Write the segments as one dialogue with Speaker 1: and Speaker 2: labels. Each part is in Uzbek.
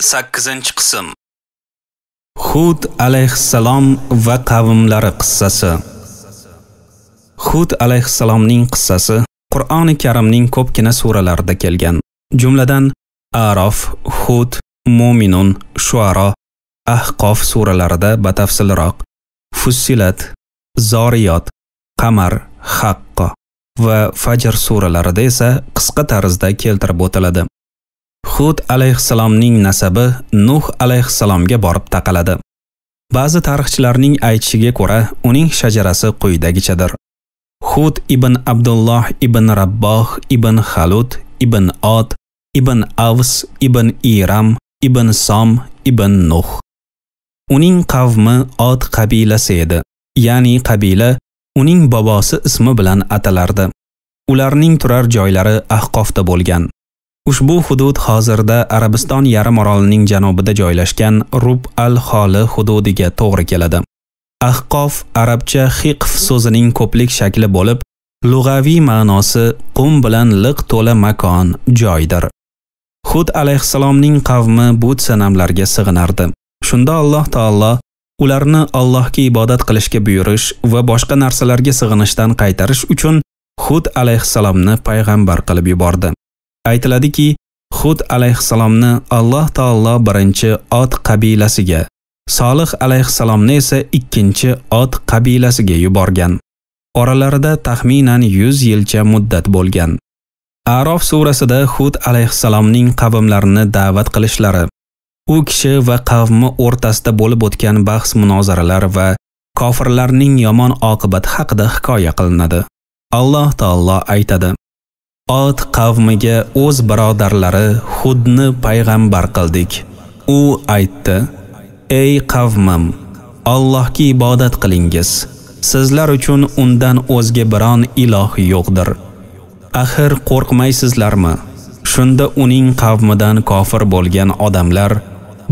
Speaker 1: 8-qism. Hud alayhissalom va qavmlari qissasi. Hud alayhissalomning qissasi Qur'oni Karimning ko'pgina suralarida kelgan. Jumladan A'rof, Hud, Mu'minun, Shuara, Ahqof suralarida batafsilroq, Fussilat, Zoriyot, Qamar, Haqq va Fajr suralarida esa qisqa tarzda keltirib o'tiladi. Hud alayhissalomning nasabi Nuh alayhissalomga borib taqaladi. Ba'zi tarixchilarning aytishiga ko'ra, uning shajarasi quyidagichadir. Hud ibn Abdulloh ibn Rabboh ibn Xalut ibn Od ibn Avs ibn Iram ibn Som ibn Nuh. Uning qavmi Od qabilasi edi, ya'ni qabila uning bobosi ismi bilan atalardi. Ularning turar joylari Ahqofda bo'lgan. Ushbu hudud hozirda Arabiston yarim orolining janubida joylashgan Rub al-Xoli hududiga to'g'ri keladi. Ahqof arabcha hiqf so'zining ko'plik shakli bo'lib, lug'aviy ma'nosi qum bilan liq to'la makon, joydir. Hud alayhissalomning qavmi but sanamlarga sig'inardi. Shunda Alloh taolo ularni Allohga ibodat qilishga buyurish va boshqa narsalarga sig'inishdan qaytarish uchun Hud alayhissalomni payg'ambar qilib yubordi. Aytiladiki, Hud alayhissalomni Alloh taolo birinchi Od qabilasiga, Solih alayhissalomni esa ikkinchi Od qabilasiga yuborgan. Oralarida taxminan 100 yilcha muddat bo'lgan. A'rof surasida Hud alayhissalomning qavmlarini da'vat qilishlari, u kishi va qavmi o'rtasida bo'lib o'tgan bahs-munozaralar va kofirlarning yomon oqibati haqida hikoya qilinadi. Alloh taolo aytadi: Od qavmiga o'z birodarlari Hudni payg'ambar qildik. U aytdi: Ey qavmim, Allohga ibodat qilingiz. Sizlar uchun undan o'zga biron iloh yo'qdir. Axir qo'rqmaysizlarmi? Shunda uning qavmidan kofir bo'lgan odamlar: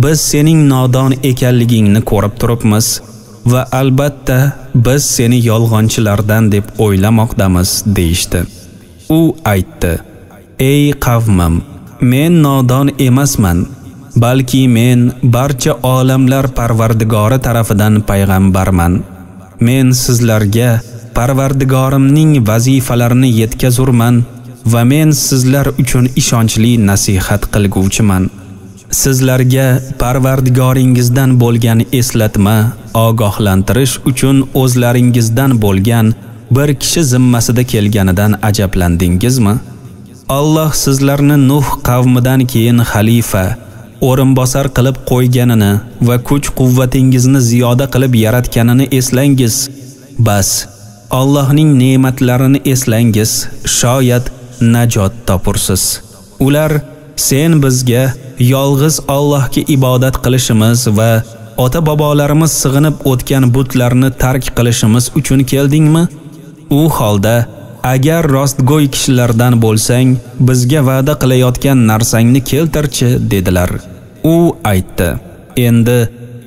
Speaker 1: Biz sening nodon ekanligingni ko'rib turibmiz va albatta biz seni yolg'onchilardan deb o'ylamoqdamiz deyishdi. U aytdi: Ey qavmim, men nodon emasman, balki men barcha olamlar Parvardigori tarafidan payg'ambarman. Men sizlarga Parvardigorimning vazifalarini yetkazurman va men sizlar uchun ishonchli nasihat qilguvchiman. Sizlarga Parvardigoringizdan bo'lgan eslatma, ogohlantirish uchun o'zlaringizdan bo'lgan bir kishi zimmasida kelganidan ajablandingizmi? Alloh sizlarni Nuh qavmidan keyin xalifa, o'rinbosar qilib qo'yganini va kuch-quvvatingizni ziyoda qilib yaratganini eslangiz. Bas, Allohning ne'matlarini eslangiz, shoyat najot topursiz. Ular: Sen bizga yolg'iz Allohga ibodat qilishimiz va ota-bobolarimiz sig'inib o'tgan butlarni tark qilishimiz uchun keldingmi? U holda agar rostgo'y kishilardan bo'lsang, bizga va'da qilayotgan narsangni keltirchi dedilar. U aytdi: Endi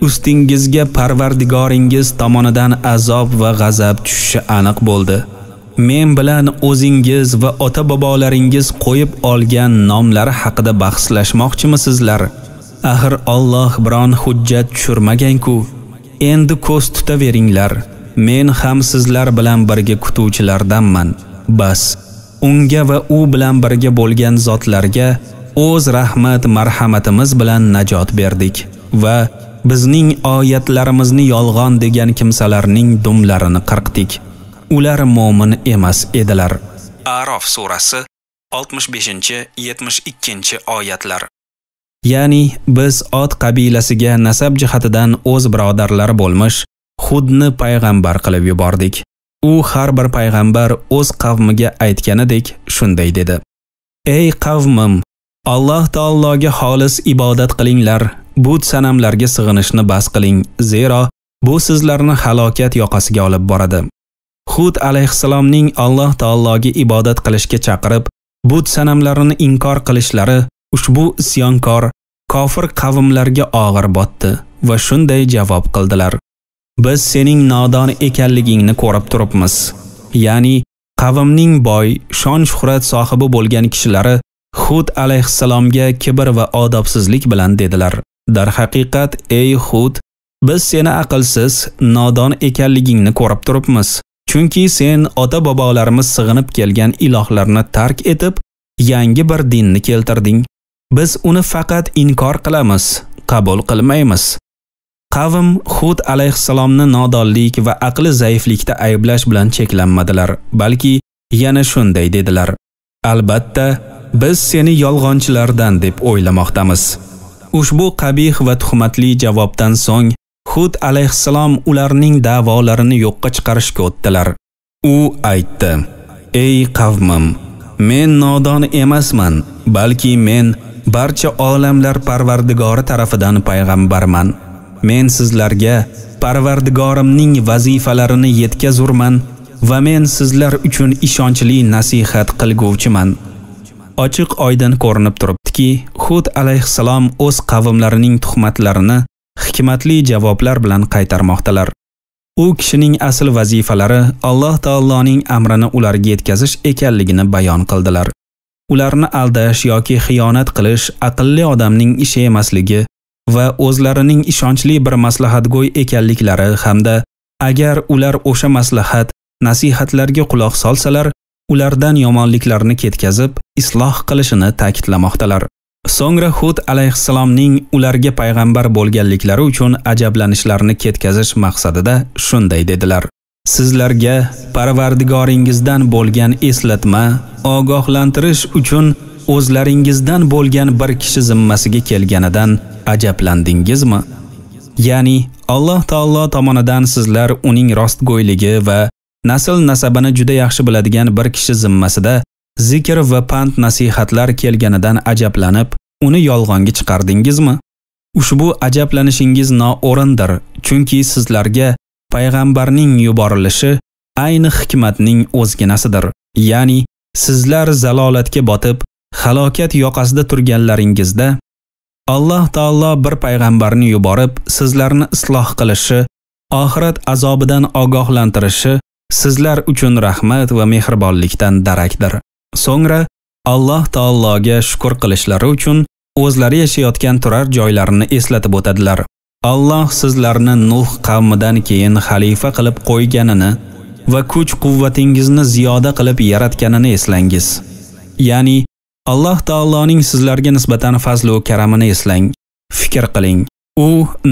Speaker 1: ustingizga Parvardigoringiz tomonidan azob va g'azab tushishi aniq bo'ldi. Men bilan o'zingiz va ota-bobolaringiz qo'yib olgan nomlari haqida bahslashmoqchimisizlar? Axir Alloh biron hujjat tushirmagan-ku. Endi ko'z tutaveringlar. Men ham sizlar bilan birga kutuvchilardanman. Bas, unga va u bilan birga bo'lgan zotlarga o'z rahmat marhamatimiz bilan najot berdik va bizning oyatlarimizni yolg'on degan kimsalarning dumlarini qirqdik. Ular mo'min emas edilar. A'rof surasi 65-72 oyatlar. Ya'ni biz Od qabilasiga nasab jihatidan o'z birodarlari bo'lmish Hudni payg'ambar qilib yubordik. U har bir payg'ambar o'z qavmiga aytganidek shunday dedi: Ey qavmim, Alloh taologa xolis ibodat qilinglar, but sanamlarga sig'inishni bas qiling, zero bu sizlarni halokat yoqasiga olib boradi. Hud alayhissalomning Alloh taologa ibodat qilishga chaqirib, but sanamlarini inkor qilishlari ushbu isyonkor, kofir qavmlarga og'ir botdi va shunday javob qildilar: Biz sening nodon ekanligingni ko'rib turibmiz. Ya'ni qavmning boy, shon-shuhrat sohibi bo'lgan kishilari Hud alayhissalomga kibr va odobsizlik bilan dedilar: "Darhaqiqat, ey Hud, biz seni aqlsiz, nodon ekanligingni ko'rib turibmiz. Chunki sen ota-bobolarimiz sig'inib kelgan ilohlarni tark etib, yangi bir dinni keltirding. Biz uni faqat inkor qilamiz, qabul qilmaymiz." Qavm Hud alayhissalomni nodonlik va aqli zaiflikda ayblash bilan cheklanmadilar, balki yana shunday dedilar: "Albatta, biz seni yolg'onchilardan deb o'ylamoqdamiz." Ushbu qabih va tuhmatli javobdan so'ng Hud alayhissalom ularning da'volarini yo'qqa chiqarishga o'tdilar. U aytdi: "Ey qavmim, men nodon emasman, balki men barcha olamlar Parvardigori tarafidan payg'ambarman. Men sizlarga Parvardigorimning vazifalarini yetkazurman va men sizlar uchun ishonchli nasihat qilguvchiman." Ochiq oydin ko'rinib turibdiki, Hud alayhissalom o'z qavmlarining tuhmatlarini hikmatli javoblar bilan qaytarmoqdalar. U kishining asl vazifalari Alloh taoloning amrini ularga yetkazish ekanligini bayon qildilar. Ularni aldash yoki xiyonat qilish aqlli odamning ishi emasligi va o'zlarining ishonchli bir maslahatgo'y ekanliklari hamda agar ular o'sha maslahat, nasihatlarga quloq solsalar, ulardan yomonliklarni ketkazib, isloh qilishini ta'kidlamoqdalar. So'ngra Hud alayhissalomning ularga payg'ambar bo'lganliklari uchun ajablanishlarini ketkazish maqsadida shunday dedilar: "Sizlarga Parvardigoringizdan bo'lgan eslatma, ogohlantirish uchun o'zlaringizdan bo'lgan bir kishi zimmasiga kelganidan ajablandingizmi? Ya'ni Alloh taolo tomonidan sizlar uning rostgo'yligi va nasl nasabini juda yaxshi biladigan bir kishi zimmasida zikr va pand nasihatlar kelganidan ajablanib, uni yolg'onga chiqardingizmi? Ushbu ajablanishingiz noo'rindir, chunki sizlarga payg'ambarning yuborilishi ayni hikmatning o'zginasidir. Ya'ni sizlar zalolatga botib, halokat yoqasida turganlaringizda Alloh taolo bir payg'ambarni yuborib, sizlarni isloh qilishi, oxirat azobidan ogohlantirishi sizlar uchun rahmat va mehribonlikdan darakdir. So'ngra Alloh taologa shukr qilishlari uchun o'zlari yashayotgan turar joylarini eslatib o'tadilar. Alloh sizlarni Nuh qavmidan keyin xalifa qilib qo'yganini va kuch-quvvatingizni ziyoda qilib yaratganini eslangiz. Ya'ni Alloh taoloning sizlarga nisbatan fazl va karamini eslang, fikr qiling. U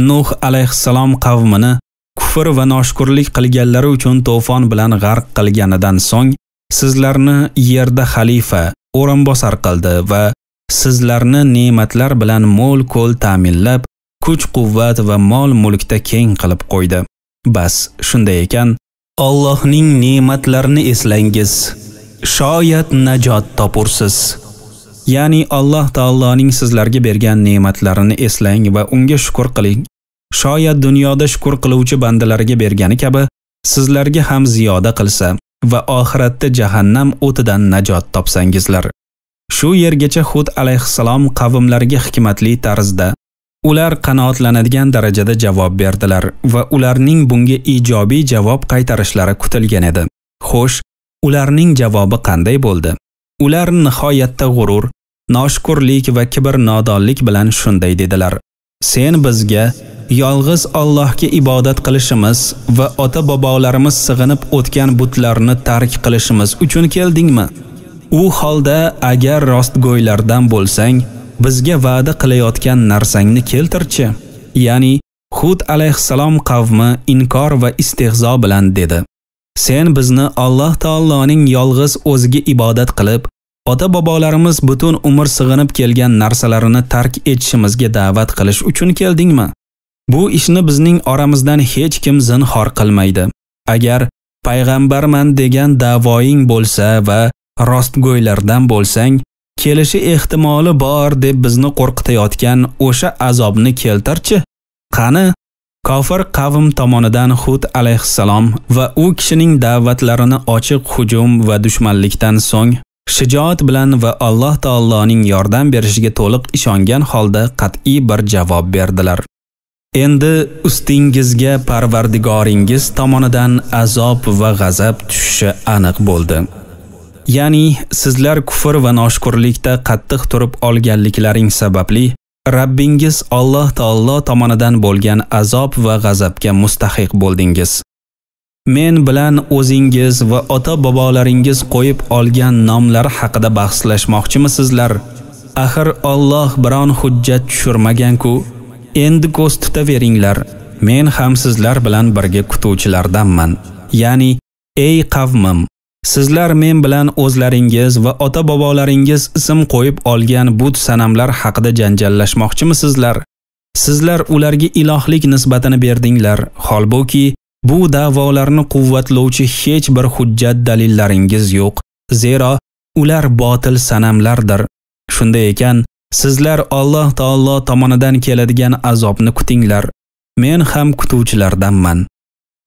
Speaker 1: Nuh alayhissalom qavmini kufr va noshukrlik qilganlari uchun to'fon bilan g'arq qilganidan so'ng sizlarni yerda xalifa, o'rinbosar qildi va sizlarni ne'matlar bilan mo'l-ko'l ta'minlab, kuch-quvvat va mol-mulkda keng qilib qo'ydi. Bas, shunday ekan, Allohning ne'matlarini eslangiz, shoyat najot topursiz. Ya'ni Alloh taoloning sizlarga bergan ne'matlarini eslang va unga shukr qiling. Shoyat dunyoda shukr qiluvchi bandalariga bergani kabi sizlarga ham ziyoda qilsa va oxiratda jahannam o'tidan najot topsangizlar. Shu yergacha Hud alayhissalom qavmlariga hikmatli tarzda ular qanoatlanadigan darajada javob berdilar va ularning bunga ijobiy javob qaytarishlari kutilgan edi. Xo'sh, ularning javobi qanday bo'ldi? Ular nihoyatda g'urur, noshukrlik va kibr nodonlik bilan shunday dedilar: "Sen bizga yolg'iz Allohga ibodat qilishimiz va ota-bobolarimiz sig'inib o'tgan butlarni tark qilishimiz uchun keldingmi? U holda agar rostgo'ylardan bo'lsang, bizga va'da qilayotgan narsangni keltirchi." Ya'ni Hud alayhissalom qavmi inkor va istehzo bilan dedi: "Sen bizni Alloh taoloning yolg'iz o'ziga ibodat qilib, ota-bobolarimiz butun umr sig'inib kelgan narsalarini tark etishimizga da'vat qilish uchun keldingmi? Bu ishni bizning oramizdan hech kim zinhor qilmaydi. Agar payg'ambarman degan da'voying bo'lsa va rostgo'ylardan bo'lsang, kelishi ehtimoli bor deb bizni qo'rqitayotgan o'sha azobni keltirchi. Qani, kofir qavm tomonidan Hud alayhissalom va u kishining da'vatlarini ochiq hujum va dushmanlikdan so'ng shijoat bilan va Alloh taoloning yordam berishiga to'liq ishongan holda qat'iy bir javob berdilar. Endi ustingizga Parvardigoringiz tomonidan azob va g'azab tushishi aniq bo'ldi. Ya'ni sizlar kufr va noshukrlikda qattiq turib olganliklaring sababli Rabbingiz Alloh taolo tomonidan bo'lgan azob va g'azabga mustahiq bo'ldingiz. Men bilan o'zingiz va ota-bobolaringiz qo'yib olgan nomlar haqida bahslashmoqchimisizlar? Axir Alloh biron hujjat tushirmagan-ku. Endi ko'z tutaveringlar. Men ham sizlar bilan birga kutuvchilardanman. Ya'ni, ey qavmim, sizlar men bilan o'zlaringiz va ota-bobolaringiz ism qo'yib olgan but sanamlar haqida janjallashmoqchimisizlar? Sizlar ularga ilohlik nisbatini berdinglar, holbuki bu da'volarni quvvatlovchi hech bir hujjat dalillaringiz yo'q. Zero ular botil sanamlardir. Shunday ekan, sizlar Alloh taolo tomonidan keladigan azobni kutinglar. Men ham kutuvchilardanman.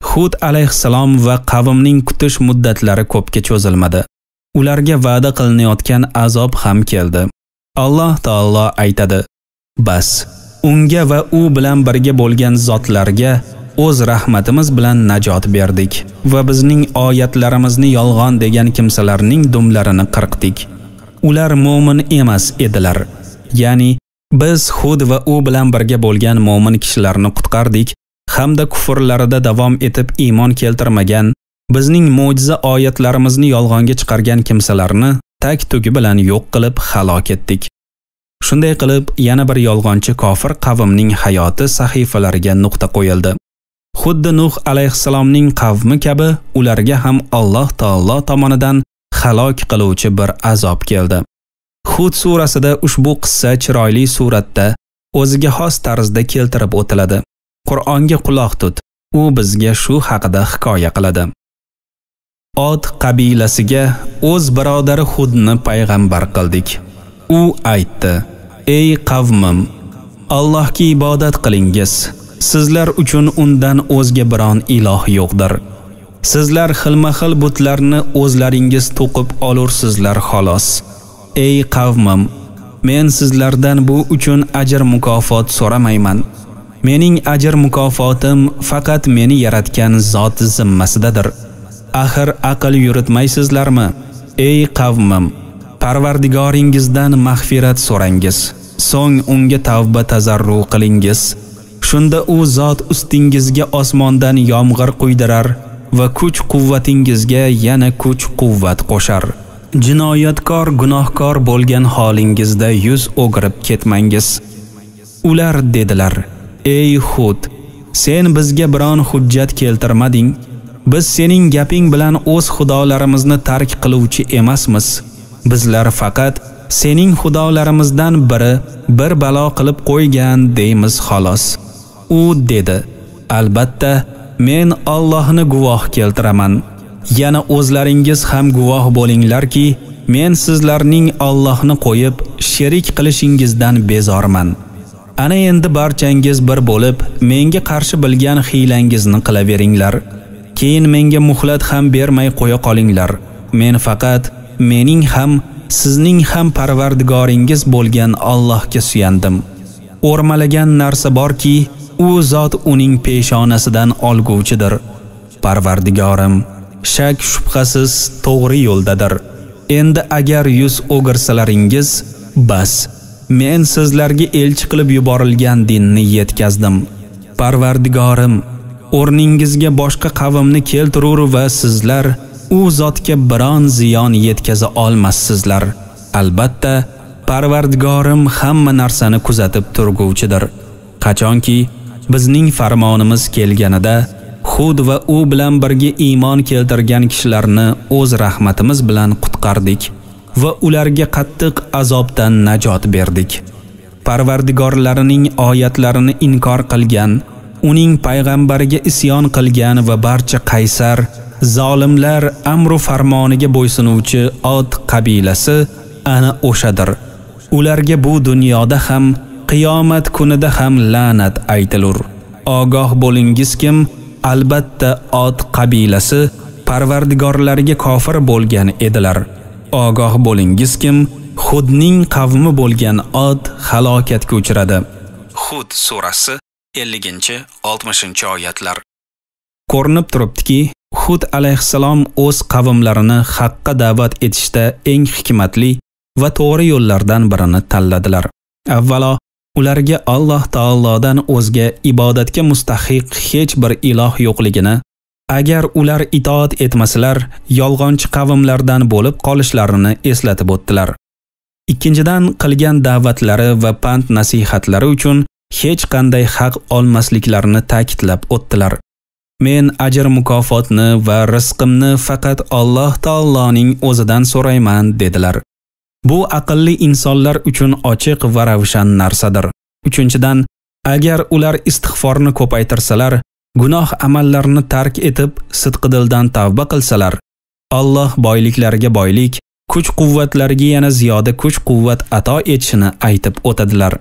Speaker 1: Hud alayhissalom va qavmning kutish muddatlari ko'pga cho'zilmadi. Ularga va'da qilinayotgan azob ham keldi. Alloh taolo aytadi: "Bas, unga va u bilan birga bo'lgan zotlarga o'z rahmatimiz bilan najot berdik va bizning oyatlarimizni yolg'on degan kimsalarning dumlarini qirqdik. Ular mo'min emas edilar." Ya'ni biz Hud va u bilan birga bo'lgan mo'min kishilarni qutqardik hamda kufrlarida davom etib iymon keltirmagan, bizning mo'jiza oyatlarimizni yolg'onga chiqargan kimsalarni tak-tugi bilan yo'q qilib halok etdik. Shunday qilib, yana bir yolg'onchi kofir qavmning hayoti sahifalariga nuqta qo'yildi. Xuddi Nuh alayhissalomning qavmi kabi ularga ham Alloh taolo tomonidan halok qiluvchi bir azob keldi. Hud surasida ushbu qissa chiroyli suratda o'ziga xos tarzda keltirib o'tiladi. Qur'onga quloq tut, u bizga shu haqida hikoya qiladi. Od qabilasiga o'z birodari Hudni payg'ambar qildik. U aytdi: "Ey qavmim, Allohga ibodat qilingiz. Sizlar uchun undan o'zga biron iloh yo'qdir. Sizlar xilma-xil butlarni o'zlaringiz to'qib olursizlar xolos. Ey qavmim, men sizlardan bu uchun ajr mukofot so'ramayman. Mening ajr mukofotim faqat meni yaratgan zot zimmasidadir. Axir aql yuritmaysizlarmi? Ey qavmim, Parvardigoringizdan mag'firat so'rangiz. So'ng unga tavba tazarru qilingiz. Shunda u zot ustingizga osmondan yomg'ir quydirar va kuch-quvvatingizga yana kuch-quvvat qo'shar. Jinoyatkor, gunohkor bo'lgan holingizda yuz o'girib ketmangiz." Ular dedilar: "Ey Hud, sen bizga biron hujjat keltirmading. Biz sening gaping bilan o'z xudolarimizni tark qiluvchi emasmiz. Bizlar faqat sening xudolarimizdan biri bir balo qilib qo'ygan deymiz xolos." U dedi: "Albatta, men Allohni guvoh keltiraman. Yana o'zlaringiz ham guvoh bo'linglarki, men sizlarning Allohni qo'yib sherik qilishingizdan bezorman. Ana endi barchangiz bir bo'lib, menga qarshi bilgan hiylangizni qilaveringlar. Keyin menga muhlat ham bermay qo'ya qolinglar. Men faqat mening ham, sizning ham Parvardigoringiz bo'lgan Allohga suyandim. O'rmalagan narsa borki, u zot uning peshonasidan olguvchidir. Parvardigorim shak shubhasiz to'g'ri yo'ldadir. Endi agar yuz o'girsalaringiz, bas, men sizlarga elchi qilib yuborilgan dinni yetkazdim. Parvardigorim, o'rningizga boshqa qavmni keltirur va sizlar u zotga biron ziyon yetkaza olmassizlar. Albatta, Parvardigorim hamma narsani kuzatib turguvchidir. Qachonki bizning farmonimiz kelganida Hud va u bilan birga iymon keltirgan kishilarni o'z rahmatimiz bilan qutqardik va ularga qattiq azobdan najot berdik. Parvardigorlarining oyatlarini inkor qilgan, uning payg'ambariga isyon qilgan va barcha qaysar, zolimlar amru farmoniga bo'ysunuvchi Od qabilasi ana o'shadir. Ularga bu dunyoda ham, qiyomat kunida ham la'nat aytilur. Ogoh bo'lingizkim, albatta Od qabilasi Parvardigorlariga kofir bo'lgan edilar. Ogoh bo'lingizkim, Hudning qavmi bo'lgan Od halokatga uchradi. Hud surasi 50-60 oyatlar. Ko'rinib turibdiki, Hud alayhissalom o'z qavmlarini haqqa da'vat etishda eng hikmatli va to'g'ri yo'llardan birini tanladilar. Avvalo, ularga Alloh taolodan o'zga ibodatga mustahiq hech bir iloh yo'qligini, agar ular itoat etmasalar, yolg'onchi qavmlardan bo'lib qolishlarini eslatib o'tdilar. Ikkinchidan, qilgan da'vatlari va pand nasihatlari uchun hech qanday haq olmasliklarini ta'kidlab o'tdilar. Men ajr mukofotni va rizqimni faqat Alloh taoloning o'zidan so'rayman dedilar. Bu aqlli insonlar uchun ochiq va ravshan narsadir. Uchinchidan, agar ular istig'forni ko'paytirsalar, gunoh amallarni tark etib, sidqidildan tavba qilsalar, Alloh boyliklariga boylik, kuch-quvvatlariga yana ziyoda kuch-quvvat ato etishini aytib o'tadilar.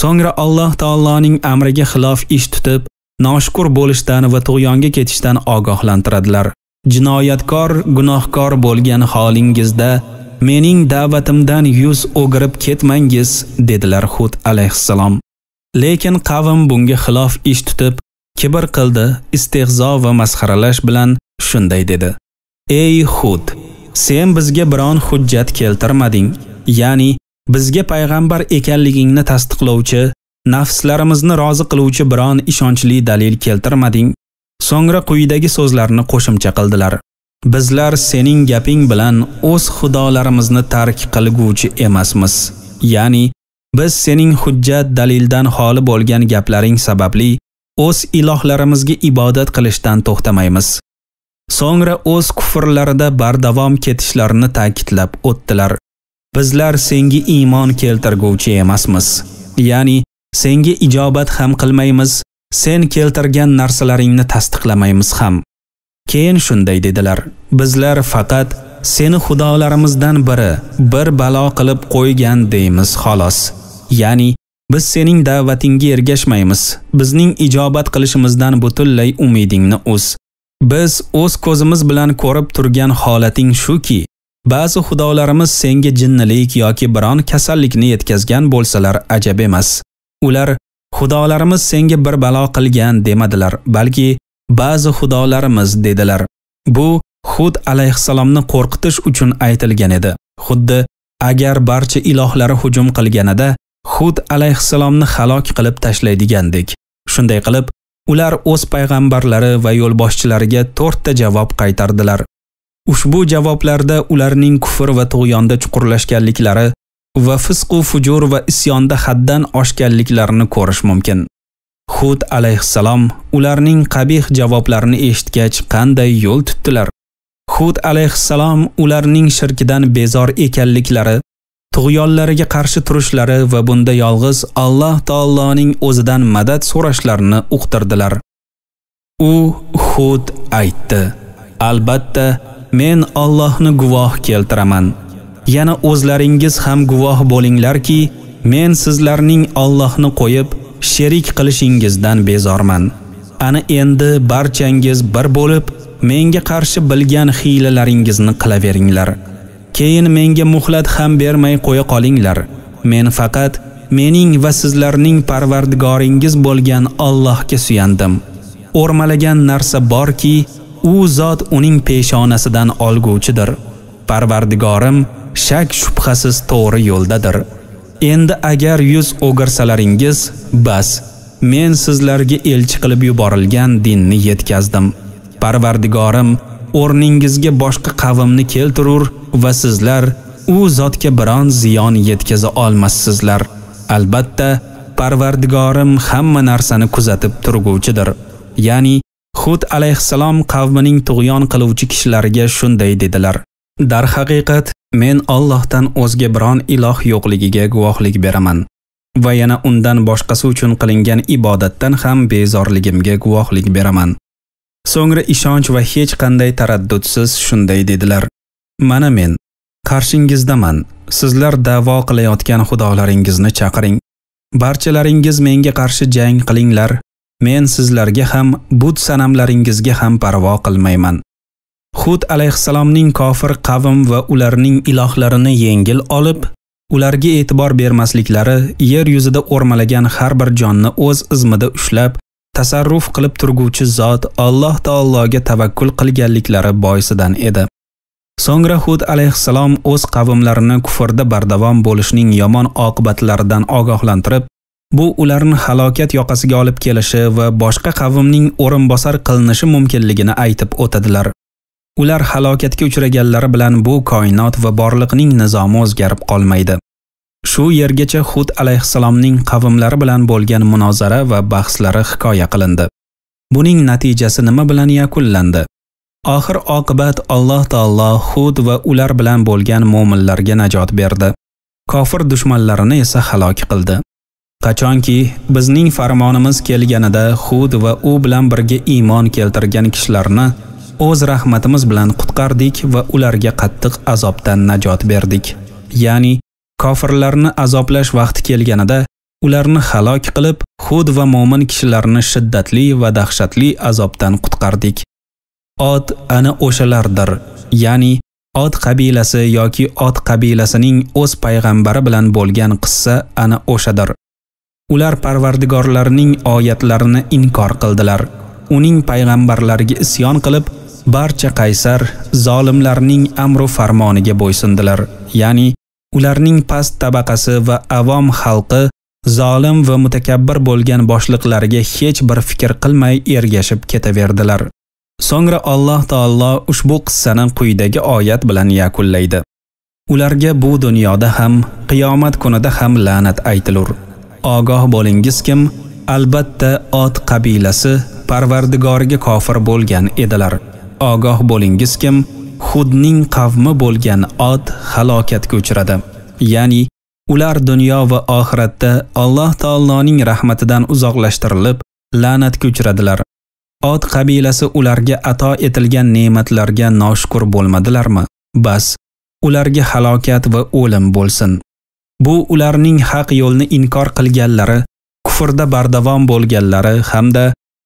Speaker 1: So'ngra Alloh taoloning amriga xilof ish tutib, noshukur bo'lishdan va tug'yonga ketishdan ogohlantiradilar. Jinoyatkor, gunohkor bo'lgan holingizda mening da'vatimdan yuz o'girib ketmangiz, dedilar Hud alayhissalom. Lekin qavm bunga xilof ish tutib, kibr qildi, istehzo va masxaralash bilan shunday dedi: Ey Hud, sen bizga biron hujjat keltirmading, ya'ni bizga payg'ambar ekanligingni tasdiqlovchi, nafslarimizni rozi qiluvchi biron ishonchli dalil keltirmading. So'ngra quyidagi so'zlarni qo'shimcha qildilar: Bizlar sening gaping bilan o'z xudolarimizni tark qilguvchi emasmiz. Ya'ni biz sening hujjat dalildan xoli bo'lgan gaplaring sababli o'z ilohlarimizga ibodat qilishdan to'xtamaymiz. So'ngra o'z kufrlarida bardavom ketishlarini ta'kidlab o'tdilar. Bizlar senga iymon keltirguvchi emasmiz. Ya'ni senga ijobat ham qilmaymiz, sen keltirgan narsalaringni tasdiqlamaymiz ham. Keyin shunday dedilar: Bizlar faqat seni xudolarimizdan biri bir balo qilib qo'ygan deymiz xolos. Ya'ni biz sening da'vatingga ergashmaymiz. Bizning ijobat qilishimizdan butunlay umidingni uz. Biz o'z ko'zimiz bilan ko'rib turgan holating shuki, ba'zi xudolarimiz senga jinnilik yoki biron kasallikni yetkazgan bo'lsalar ajab emas. Ular xudolarimiz senga bir balo qilgan demadilar, balki ba'zi xudolarimiz dedilar. Bu Hud alayhissalomni qo'rqitish uchun aytilgan edi. Xuddi agar barcha ilohlari hujum qilganida Hud alayhissalomni halok qilib tashlaydigandek. Shunday qilib, ular o'z payg'ambarlari va yo'lboshchilariga 4 ta javob qaytardilar. Ushbu javoblarda ularning kufr va tug'yonda chuqurlashganliklari va fisq va fujur va isyonda haddan oshganliklarini ko'rish mumkin. Hud alayhissalom ularning qabih javoblarini eshitgach qanday yo'l tutdilar? Hud alayhissalom ularning shirkidan bezor ekanliklari, tug'yonlariga qarshi turishlari va bunda yolg'iz Alloh taoloning o'zidan madad so'rashlarini uqtirdilar. U Hud aytdi: Albatta, men Allohni guvoh keltiraman. Yana o'zlaringiz ham guvoh bo'linglarki, men sizlarning Allohni qo'yib sherik qilishingizdan bezorman. Ana endi barchangiz bir bo'lib, menga qarshi bilgan hiylalaringizni qilaveringlar. Keyin menga muhlat ham bermay qo'ya qolinglar. Men faqat mening va sizlarning Parvardigoringiz bo'lgan Allohga suyandim. O'rmalagan narsa borki, u zot uning peshonasidan olguvchidir. Parvardigorim shak shubhasiz to'g'ri yo'ldadir. Endi agar yuz o'girsalaringiz, bas, men sizlarga elchi qilib yuborilgan dinni yetkazdim. Parvardigorim o'rningizga boshqa qavmni keltirur va sizlar u zotga biron ziyon yetkaza olmassizlar. Albatta, Parvardigorim hamma narsani kuzatib turguvchidir. Ya'ni Hud alayhissalom qavmining tug'yon qiluvchi kishilariga shunday dedilar: Dar haqiqat, men Allohdan o'zga biron iloh yo'qligiga guvohlik beraman va yana undan boshqasi uchun qilingan ibodatdan ham bezorligimga guvohlik beraman. So'ngra ishonch va hech qanday taraddudsiz shunday dedilar: Mana men qarshingizdaman. Sizlar da'vo qilayotgan xudolaringizni chaqiring. Barchalaringiz menga qarshi jang qilinglar. Men sizlarga ham, but sanamlaringizga ham parvo qilmayman. Hud alayhissalomning kofir qavm va ularning ilohlarini yengil olib, ularga e'tibor bermasliklari yer yuzida o'rmalagan har bir jonni o'z izmida ushlab, tasarruf qilib turguvchi zot Alloh taologa tavakkul qilganliklari boisidan edi. So'ngra Hud alayhissalom o'z qavmlarini kufrda bardavom bo'lishning yomon oqibatlaridan ogohlantirib, bu ularni halokat yoqasiga olib kelishi va boshqa qavmning o'rinbosar qilinishi mumkinligini aytib o'tadilar. Ular halokatga uchraganlari bilan bu koinot va borliqning nizomi o'zgarib qolmaydi. Shu yergacha Hud alayhissalomning qavmlari bilan bo'lgan munozara va bahslari hikoya qilindi. Buning natijasi nima bilan yakunlandi? Oxir oqibat Alloh taolo Hud va ular bilan bo'lgan mu'minlarga najot berdi. Kofir dushmanlarini esa halok qildi. Qachonki bizning farmonimiz kelganida Hud va u bilan birga iymon keltirgan kishilarni o'z rahmatimiz bilan qutqardik va ularga qattiq azobdan najot berdik. Ya'ni kofirlarni azoblash vaqti kelganida ularni halok qilib, Hud va mo'min kishilarni shiddatli va dahshatli azobdan qutqardik. Od ana o'shalardir. Ya'ni Od qabilasi yoki Od qabilasining o'z payg'ambari bilan bo'lgan qissa ana o'shadir. Ular Parvardigorlarining oyatlarini inkor qildilar. Uning payg'ambarlariga isyon qilib, barcha qaysar, zolimlarning amru farmoniga bo'ysundilar. Ya'ni ularning past tabaqasi va avom xalqi zolim va mutakabbir bo'lgan boshliqlariga hech bir fikr qilmay ergashib ketaverdilar. So'ngra Alloh taolo ushbu qissani quyidagi oyat bilan yakunlaydi. Ularga bu dunyoda ham, qiyomat kunida ham la'nat aytilur. Ogoh bo'lingiz kim? Albatta Od qabilasi Parvardigoriga kofir bo'lgan edilar. Ogoh bo'lingiz kim? Hudning qavmi bo'lgan Od halokatga uchradi. Ya'ni ular dunyo va oxiratda Alloh taoloning rahmatidan uzoqlashtirilib, la'natga uchradilar. Od qabilasi ularga ato etilgan ne'matlarga noshukr bo'lmadilarmi? Bas, ularga halokat va o'lim bo'lsin. Bu ularning haq yo'lni inkor qilganlari, kufrda bardavom bo'lganlari hamda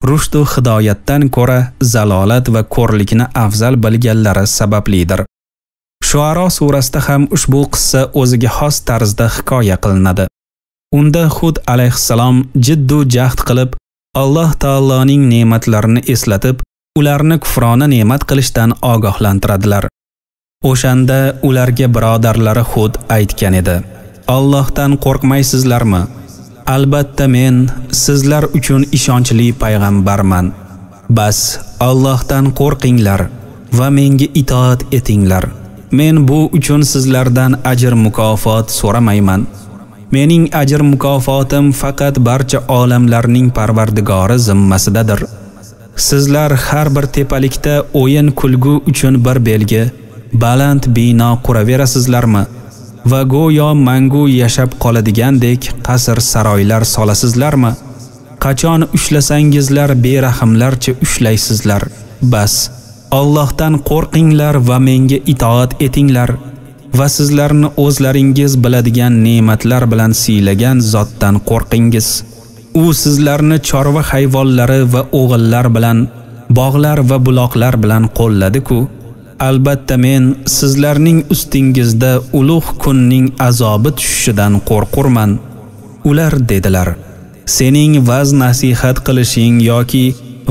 Speaker 1: rushd va hidoyatdan ko'ra zalolat va ko'rlikni afzal bilganlari sabablidir. Shuara surasida ham ushbu qissa o'ziga xos tarzda hikoya qilinadi. Unda Hud alayhissalom jiddu jahd qilib, Alloh taoloning ne'matlarini eslatib, ularni kufrona ne'mat qilishdan ogohlantiradilar. O'shanda ularga birodarlari Hud aytgan edi: Allohdan qo'rqmaysizlarmi? Albatta men sizlar uchun ishonchli payg'ambarman. Bas, Allohdan qo'rqinglar va menga itoat etinglar. Men bu uchun sizlardan ajr mukofot so'ramayman. Mening ajr mukofotim faqat barcha olamlarning Parvardigori zimmasidadir. Sizlar har bir tepalikda o'yin kulgu uchun bir belgi, baland bino quraverasizlarmi? Va go'yo mangu yashab qoladigandek qasr saroylar solasizlarmi? Qachon ushlasangizlar berahmlarcha ushlaysizlar. Bas, Allohdan qo'rqinglar va menga itoat etinglar va sizlarni o'zlaringiz biladigan ne'matlar bilan siylagan zotdan qo'rqingiz. U sizlarni chorva hayvonlari va o'g'illar bilan, bog'lar va buloqlar bilan qo'lladi-ku. Albatta men sizlarning ustingizda ulug' kunning azobi tushishidan qo'rqurman. Ular dedilar: Sening vaz nasihat qilishing yoki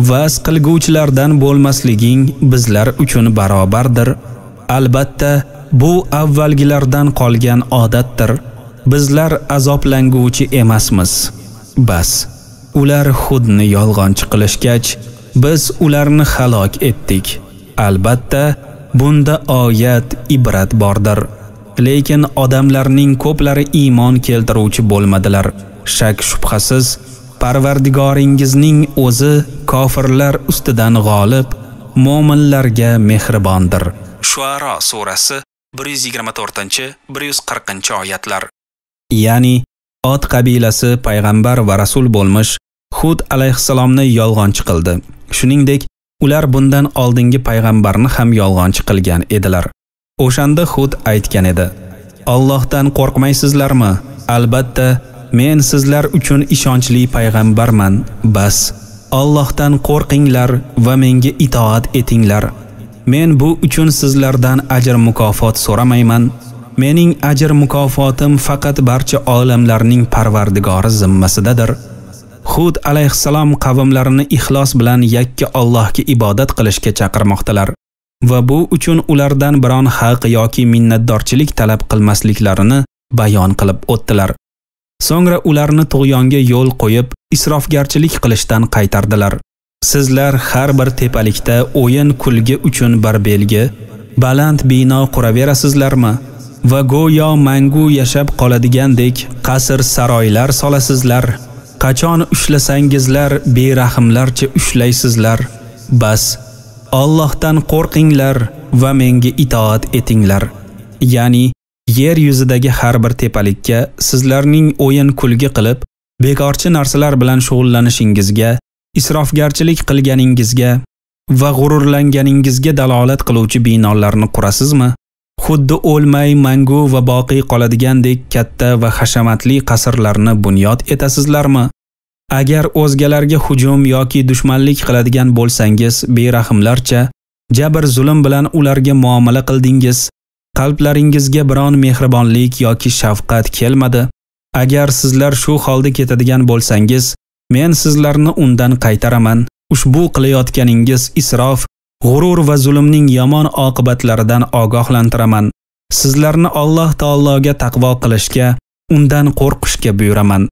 Speaker 1: vaz qilguvchilardan bo'lmasliging bizlar uchun barobardir. Albatta bu avvalgilardan qolgan odatdir. Bizlar azoblanguvchi emasmiz. Bas, ular Hudni yolg'onchi qilishgach, biz ularni halok etdik. Albatta bunda oyat, ibrat bordir. Lekin odamlarning ko'plari iymon keltiruvchi bo'lmadilar. Shak shubhasiz Parvardigoringizning o'zi kofirlar ustidan g'olib, mo'minlarga mehribondir. Shuara surasi 124-140 oyatlar. Ya'ni Od qabilasi payg'ambar va rasul bo'lmish Hud alayhissalomni yolg'onchi qildi. Shuningdek, ular bundan oldingi payg'ambarni ham yolg'onchi qilgan edilar. O'shanda Hud aytgan edi: Allohdan qo'rqmaysizlarmi? Albatta men sizlar uchun ishonchli payg'ambarman. Bas, Allohdan qo'rqinglar va menga itoat etinglar. Men bu uchun sizlardan ajr mukofot so'ramayman. Mening ajr mukofotim faqat barcha olamlarning Parvardigori zimmasidadir. Hud alayhissalom qavmlarini ixlos bilan yakka Allohga ibodat qilishga chaqirmoqdalar va bu uchun ulardan biron haq yoki minnatdorchilik talab qilmasliklarini bayon qilib o'tdilar. So'ngra ularni tug'yonga yo'l qo'yib, isrofgarchilik qilishdan qaytardilar. Sizlar har bir tepalikda o'yin-kulgi uchun bir belgi, baland bino quraverasizlarmi va go'yo mangu yashab qoladigandek qasr-saroylar solasizlar? Qachon ushlasangizlar berahmlarcha ushlaysizlar? Bas, Allohdan qo'rqinglar va menga itoat etinglar. Ya'ni yer yuzidagi har bir tepalikka sizlarning o'yin-kulgi qilib, bekorchi narsalar bilan shug'ullanishingizga, isrofgarchilik qilganingizga va g'ururlanganingizga dalolat qiluvchi binolarni qurasizmi? Xuddi o'lmay, mangu va boqiy qoladigandek katta va hashamatli qasrlarni bunyod etasizlarmi? Agar o'zgalarga hujum yoki dushmanlik qiladigan bo'lsangiz, berahmlarcha jabr zulm bilan ularga muomala qildingiz, qalblaringizga biron mehribonlik yoki shafqat kelmadi. Agar sizlar shu holda ketadigan bo'lsangiz, men sizlarni undan qaytaraman. Ushbu qilayotganingiz isrof, g'urur va zulmning yomon oqibatlaridan ogohlantiraman. Sizlarni Alloh taologa taqvo qilishga, undan qo'rqishga buyuraman.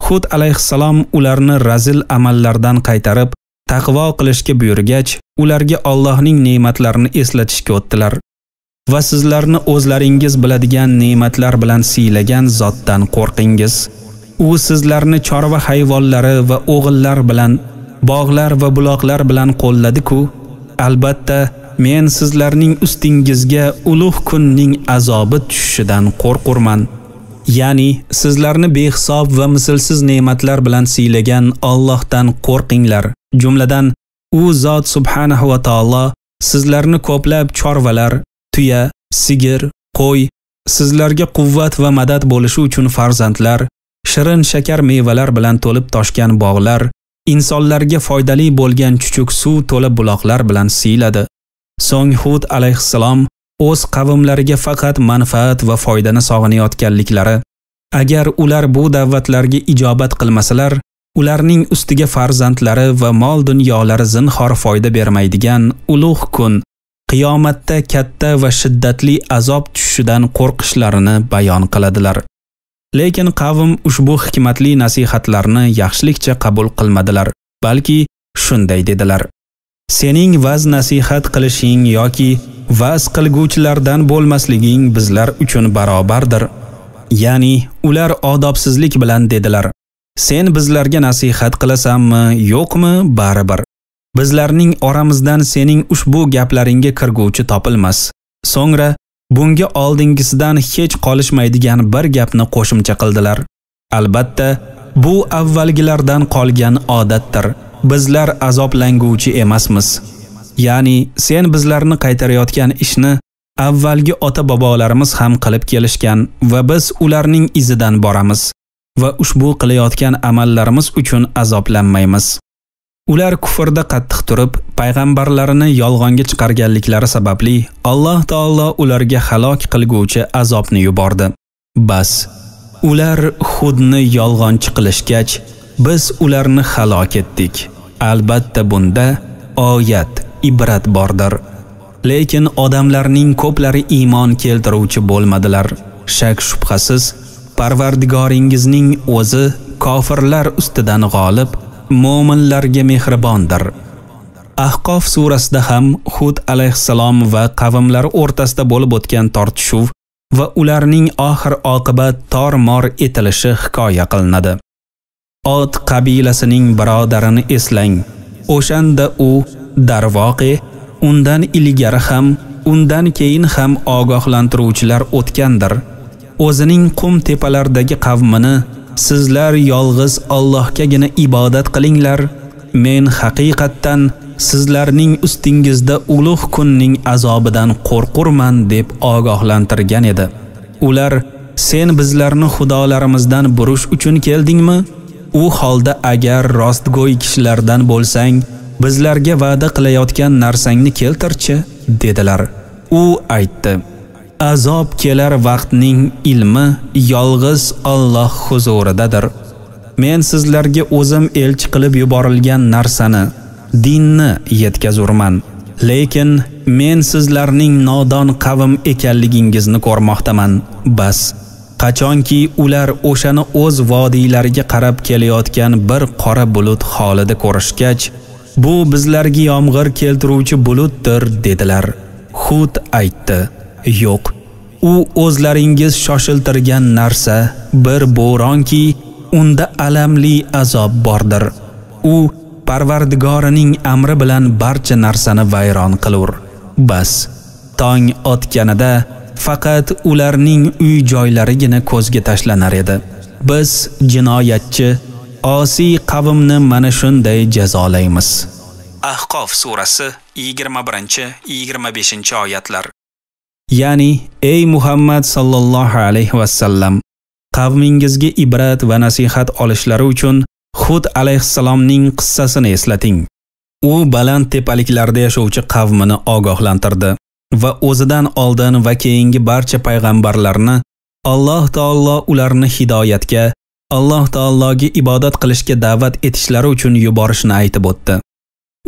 Speaker 1: Hud alayhissalom ularni razil amallardan qaytarib, taqvo qilishga buyurgach, ularga Allohning ne'matlarini eslatishga o'tdilar. Va sizlarni o'zlaringiz biladigan ne'matlar bilan siylagan zotdan qo'rqingiz. U sizlarni chorva hayvonlari va o'g'illar bilan, bog'lar va buloqlar bilan qo'lladi-ku. Albatta, men sizlarning ustingizga ulug' kunning azobi tushishidan qo'rqurman. Ya'ni sizlarni behisob va mislsiz ne'matlar bilan siylagan Allohdan qo'rqinglar. Jumladan, u zot subhanahu va taolo sizlarni ko'plab chorvalar, tuya, sigir, qo'y, sizlarga quvvat va madad bo'lishi uchun farzandlar, shirin shakar mevalar bilan to'lib toshgan bog'lar, insonlarga foydali bo'lgan chuchuk suv to'la buloqlar bilan siyladi. So'ng Hud alayhissalom o'z qavmlariga faqat manfaat va foydani sog'inayotganliklari, agar ular bu da'vatlarga ijobat qilmasalar, ularning ustiga farzandlari va mol dunyolari zinhor foyda bermaydigan ulug' kun, qiyomatda katta va shiddatli azob tushishidan qo'rqishlarini bayon qiladilar. Lekin qavm ushbu hikmatli nasihatlarni yaxshilikcha qabul qilmadilar, balki shunday dedilar: Sening vaz nasihat qilishing yoki vaz qilguvchilardan bo'lmasliging bizlar uchun barobardir. Ya'ni ular odobsizlik bilan dedilar: Sen bizlarga nasihat qilasanmi, yo'qmi, baribir. Bizlarning oramizdan sening ushbu gaplaringga kirguvchi topilmas. So'ngra bunga oldingisidan hech qolishmaydigan bir gapni qo'shimcha qildilar. Albatta, bu avvalgilardan qolgan odatdir. Bizlar azoblanguvchi emasmiz. Ya'ni sen bizlarni qaytarayotgan ishni avvalgi ota-bobolarimiz ham qilib kelishgan va biz ularning izidan boramiz va ushbu qilayotgan amallarimiz uchun azoblanmaymiz. Ular kufrda qattiq turib, payg'ambarlarini yolg'onga chiqarganliklari sababli Alloh taolo ularga halok qilguvchi azobni yubordi. Bas, ular Hudni yolg'onchi qilishgach, biz ularni halok etdik. Albatta bunda oyat, ibrat bordir. Lekin odamlarning ko'plari iymon keltiruvchi bo'lmadilar. Shak shubhasiz, Parvardigoringizning o'zi kofirlar ustidan g'olib, mo'minlarga mehribondir. Ahqof surasida ham Hud alayhissalom va qavmlari o'rtasida bo'lib o'tgan tortishuv va ularning oxir oqibat tor-mor etilishi hikoya qilinadi. Ot qabilasining birodarini eslang. O'shanda u darvoqe undan ilgari ham, undan keyin ham ogohlantiruvchilar o'tgandir. O'zining qum tepalardagi qavmini sizlar yolg'iz Allohgagina ibodat qilinglar. Men haqiqatdan sizlarning ustingizda ulug' kunning azobidan qo'rqurman deb ogohlantirgan edi. Ular sen bizlarni xudolarimizdan burish uchun keldingmi? U holda agar rostgo'y kishilardan bo'lsang, bizlarga va'da qilayotgan narsangni keltirchi, dedilar. U aytdi: Azob kelar vaqtning ilmi yolg'iz Alloh huzuridadir. men sizlarga o'zim elchi qilib yuborilgan narsani, dinni yetkazurman. Lekin men sizlarning nodon qavm ekanligingizni ko'rmoqdaman. Bas, qachonki ular o'shani o'z vodiylariga qarab kelayotgan bir qora bulut holida ko'rishgach, bu bizlarga yomg'ir keltiruvchi bulutdir dedilar. Hud aytdi: yo'q, u o'zlaringiz shoshiltirgan narsa bir bo'ronki, unda alamli azob bordir. U Parvardigorining amri bilan barcha narsani vayron qilur. Bas, tong otganida faqat ularning uy-joylarigina ko'zga tashlanar edi. Biz jinoyatchi, osiy qavmni mana shunday jazolaymiz. Ahqof surasi 21-25 oyatlar. Ya'ni, ey Muhammad sallallohu alayhi va sallam, qavmingizga ibrat va nasihat olishlari uchun Hud alayhissalomning qissasini eslating. U baland tepaliklarda yashovchi qavmini ogohlantirdi va o'zidan oldin va keyingi barcha payg'ambarlarni Alloh taolo ularni hidoyatga, Alloh taologa ibodat qilishga da'vat etishlari uchun yuborishni aytib o'tdi.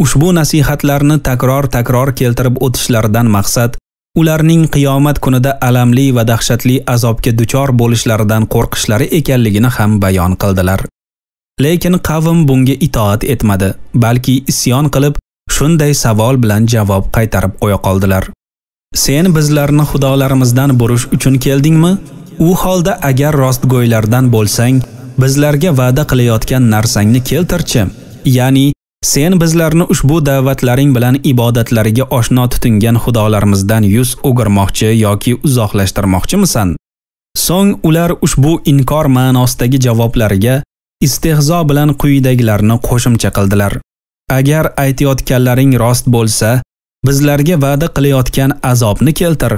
Speaker 1: Ushbu nasihatlarni takror keltirib o'tishlaridan maqsad ularning qiyomat kunida alamli va dahshatli azobga duchor bo'lishlaridan qo'rqishlari ekanligini ham bayon qildilar. Lekin qavm bunga itoat etmadi, balki isyon qilib, shunday savol bilan javob qaytarib qo'ya qoldilar. Sen bizlarni xudolarimizdan burish uchun keldingmi? U holda agar rostgo'ylardan bo'lsang, bizlarga va'da qilayotgan narsangni keltirchi. Ya'ni, sen bizlarni ushbu da'vatlaring bilan ibodatlariga oshno tutingan xudolarimizdan yuz o'girmoqchi yoki uzoqlashtirmoqchimisan? So'ng ular ushbu inkor ma'nosidagi javoblariga istehzo bilan quyidagilarni qo'shimcha qildilar. Agar aytayotganlaring rost bo'lsa, bizlarga va'da qilayotgan azobni keltir.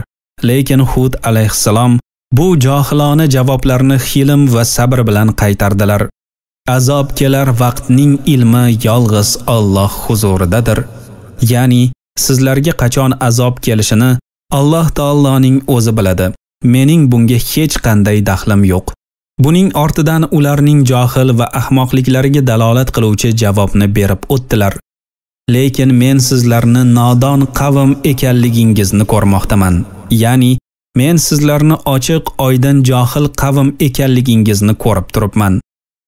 Speaker 1: Lekin Hud alayhissalom bu johilona javoblarni hilm va sabr bilan qaytardilar. Azob kelar vaqtning ilmi yolg'iz Alloh huzuridadir. Ya'ni, sizlarga qachon azob kelishini Alloh taoloning o'zi biladi. Mening bunga hech qanday daxlim yo'q. Buning ortidan ularning johil va ahmoqliklariga dalolat qiluvchi javobni berib o'tdilar. Lekin men sizlarni nodon qavm ekanligingizni ko'rmoqdaman. Ya'ni, men sizlarni ochiq, oydin johil qavm ekanligingizni ko'rib turibman.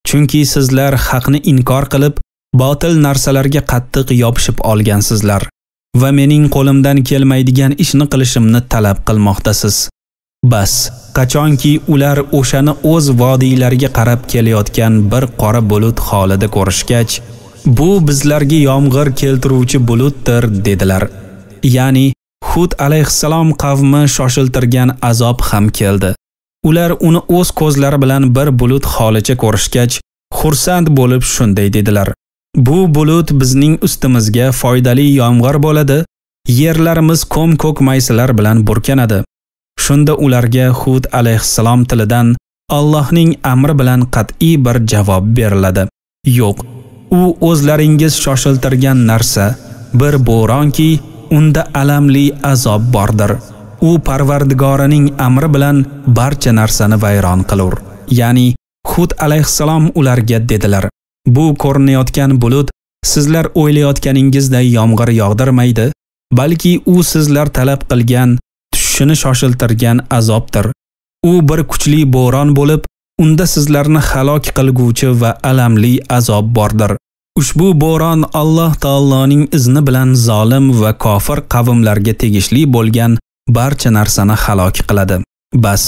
Speaker 1: Chunki sizlar haqni inkor qilib, botil narsalarga qattiq yopishib olgansizlar va mening qo'limdan kelmaydigan ishni qilishimni talab qilmoqdasiz. Bas, qachonki ular o'shani o'z vodiylariga qarab kelayotgan bir qora bulut holida ko'rishgach, bu bizlarga yomg'ir keltiruvchi bulutdir dedilar. Ya'ni, Hud alayhissalom qavmi shoshiltirgan azob ham keldi. Ular uni o'z ko'zlari bilan bir bulut holicha ko'rishgach, xursand bo'lib shunday dedilar: bu bulut bizning ustimizga foydali yomg'ir bo'ladi, yerlarimiz ko'm-ko'k maysalar bilan burkanadi. Shunda ularga Hud alayhissalom tilidan Allohning amri bilan qat'iy bir javob beriladi. Yo'q, u o'zlaringiz shoshiltirgan narsa bir bo'ronki, unda alamli azob bordir. U Parvardigorining amri bilan barcha narsani vayron qilur. Ya'ni, Hud alayhissalom ularga dedilar: bu ko'rinayotgan bulut sizlar o'ylayotganingizday yomg'ir yog'dirmaydi, balki u sizlar talab qilgan tushishini shoshiltirgan azobdir. U bir kuchli bo'ron bo'lib, unda sizlarni halok qilguvchi va alamli azob bordir. Ushbu bo'ron Alloh taoloning izni bilan zolim va kofir qavmlarga tegishli bo'lgan barcha narsani halok qiladi. Bas,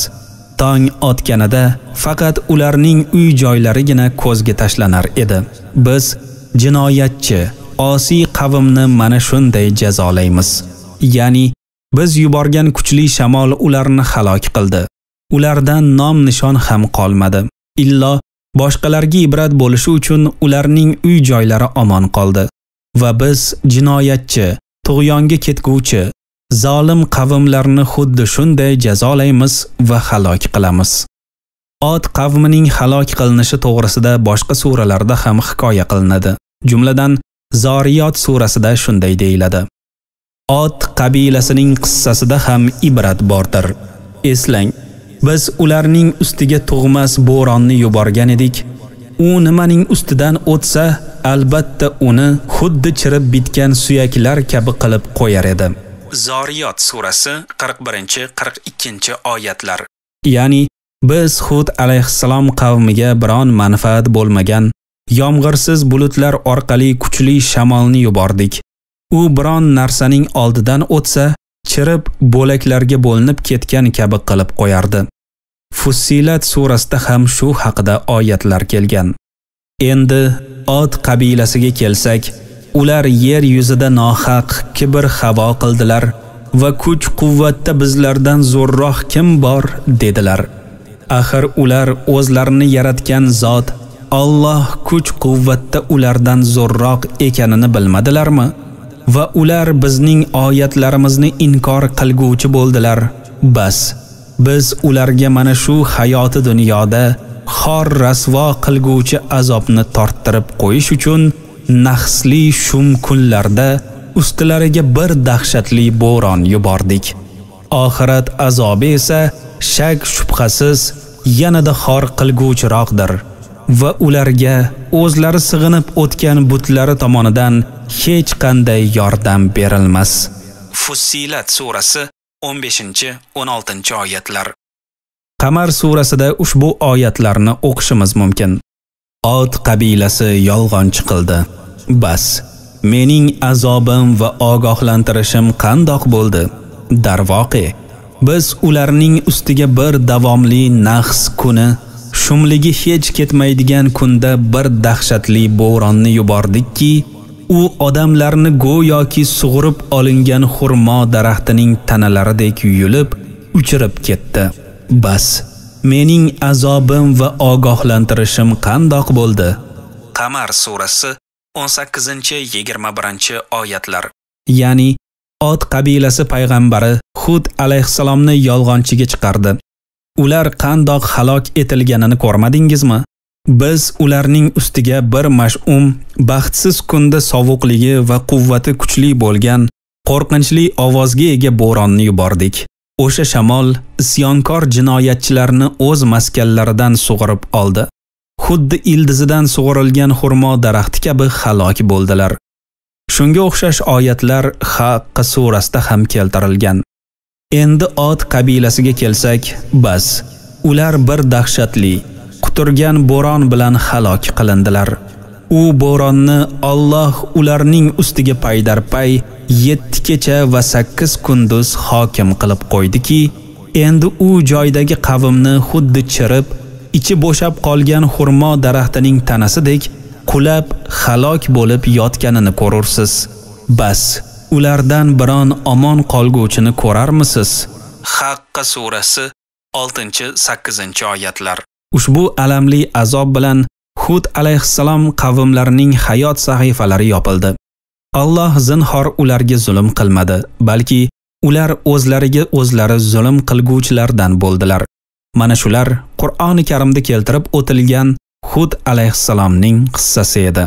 Speaker 1: tong otganida faqat ularning uy-joylarigina ko'zga tashlanar edi. Biz jinoyatchi, osiy qavmni mana shunday jazolaymiz. Ya'ni, biz yuborgan kuchli shamol ularni halok qildi. Ulardan nom-nishon ham qolmadi. Illo boshqalarga ibrat bo'lishi uchun ularning uy-joylari omon qoldi. Va biz jinoyatchi, tug'yonga ketguvchi, zolim qavmlarni xuddi shunday jazolaymiz va halok qilamiz. Od qavmining halok qilinishi to'g'risida boshqa suralarda ham hikoya qilinadi. Jumladan, Zoriyot surasida shunday deyiladi: Od qabilasining qissasida ham ibrat bordir. Eslang, biz ularning ustiga tug'mas bo'ronni yuborgan edik. u nimaning ustidan o'tsa, albatta uni xuddi chirib bitgan suyaklar kabi qilib qo'yar edi. Zoriyot surasi 41-42 oyatlar. Ya'ni biz Hud alayhissalom qavmiga biron manfaat bo'lmagan yomg'irsiz bulutlar orqali kuchli shamolni yubordik. U biron narsaning oldidan o'tsa, chirib bo'laklarga bo'linib ketgan kabi qilib qo'yardi. Fussilat surasida ham shu haqida oyatlar kelgan. Endi Od qabilasiga kelsak, ular yer yuzida nohaq kibr havo qildilar va kuch-quvvatda bizlardan zo'rroq kim bor dedilar. Axir ular o'zlarini yaratgan zot Alloh kuch-quvvatda ulardan zo'rroq ekanini bilmadilarmi? Va ular bizning oyatlarimizni inkor qilguvchi bo'ldilar. Bas, biz ularga mana shu hayoti dunyoda xor rasvo qilguvchi azobni torttirib qo'yish uchun nahsli shum kunlarda ustilariga bir dahshatli bo'ron yubordik. Oxirat azobi esa shak shubhasiz yanada xor qilguvchiroqdir va ularga o'zlari sig'inib o'tgan butlari tomonidan hech qanday yordam berilmas. Fussilat surasi 15-16 oyatlar. Qamar surasida ushbu oyatlarni o'qishimiz mumkin. Od qabilasi yolg'onchi qildi. Bas, mening azobim va ogohlantirishim qandoq bo'ldi? Darvoqe, biz ularning ustiga bir davomli nahs kuni, shumligi hech ketmaydigan kunda bir dahshatli bo'ronni yubordikki, u odamlarni go'yoki sug'urib olingan xurmo daraxtining tanalaridek yuyilib, uchirib ketdi. Bas, mening azobim va ogohlantirishim qandoq bo'ldi? Qamar surasi 18-21 oyatlar. Ya'ni Od qabilasi payg'ambari Hud alayhissalomni yolg'onchiga chiqardi. Ular qandoq halok etilganini ko'rmadingizmi? Biz ularning ustiga bir mash'um, baxtsiz kunda sovuqligi va quvvati kuchli bo'lgan, qo'rqinchli ovozga ega bo'ronni yubordik. O'sha shamol isyonkor jinoyatchilarni o'z maskanlaridan sug'urib oldi. Xuddi ildizidan sug'urilgan xurmo daraxti kabi halok bo'ldilar. Shunga o'xshash oyatlar Haqqa surasida ham keltirilgan. Endi Od qabilasiga kelsak, bas, ular bir dahshatli, quturgan bo'ron bilan halok qilindilar. U bo'ronni Alloh ularning ustiga paydarpay 7 kecha va 8 kunduz hokim qilib qo'ydiki, endi u joydagi qavmni xuddi chirib, ichi bo'shab qolgan xurmo daraxtining tanasidek qulab halok bo'lib yotganini ko'rursiz. Bas, ulardan biron omon qolguvchini ko'rarmisiz? Haqqa surasi 6-8 oyatlar. Ushbu alamli azob bilan Hud alayhissalom qavmlarining hayot sahifalari yopildi. Alloh zinhor ularga zulm qilmadi, balki ular o'zlariga o'zlari zulm qilguvchilardan bo'ldilar. Mana shular Qur'oni Karimda keltirib o'tilgan Hud alayhissalomning qissasi edi.